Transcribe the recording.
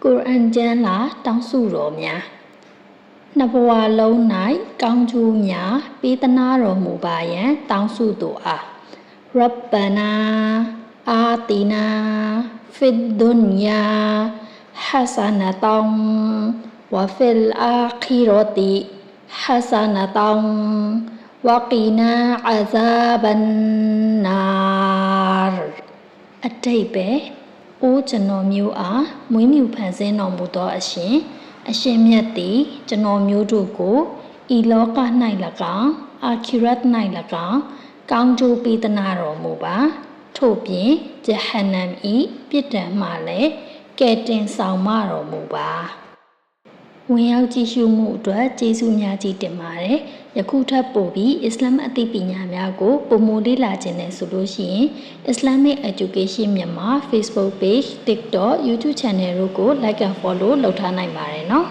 ကုရ်အာန်ကျမ်းလာတောင်းစုတော်များနှစ်ဘဝလုံး၌ကောင်းကျိုးများပေးသနာတော်မူပါယံတောင်းစုတော်အားရဘ္ဘနာအာတီနာဖစ်ဒွန်ယာဟာဆာနတောင်ဝဖီလ်အာခီရတီဟာဆာနတောင်ဝကီနာအဇာဘန်နာအတိတ်ပဲအိုးကျွန်တော်မျိုးအားမွေးမြူဖန်ဆင်းတော်မူသောအရှင်မြတ်သည်ကျွန်တော်မျိုးတို့ကိုဤလောက၌၎င်းအာခိရတ်၌၎င်းကောင်းကျိုးပေးသနာတော်မူပါထို့ပြင်ဂျဟန္နမ်ဤပြစ်ဒဏ်မှလည်းကယ်တင်ဆောင်မတော်မူပါဝင်ရောက်ကြည့်ရှုမှုအတွက်ကျေးဇူးများကြီးတင်ပါတယ်ယခုထပ်ပို့ပြီးအစ္စလာမ်အသိပညာများကိုပုံမလေ့လာခြင်းနဲ့ဆိုလို့ရှိရင် Islamic Education မြန်မာ Facebook Page TikTok YouTube Channel တို့ကို Like and Follow လုပ်ထားနိုင်ပါတယ်နော်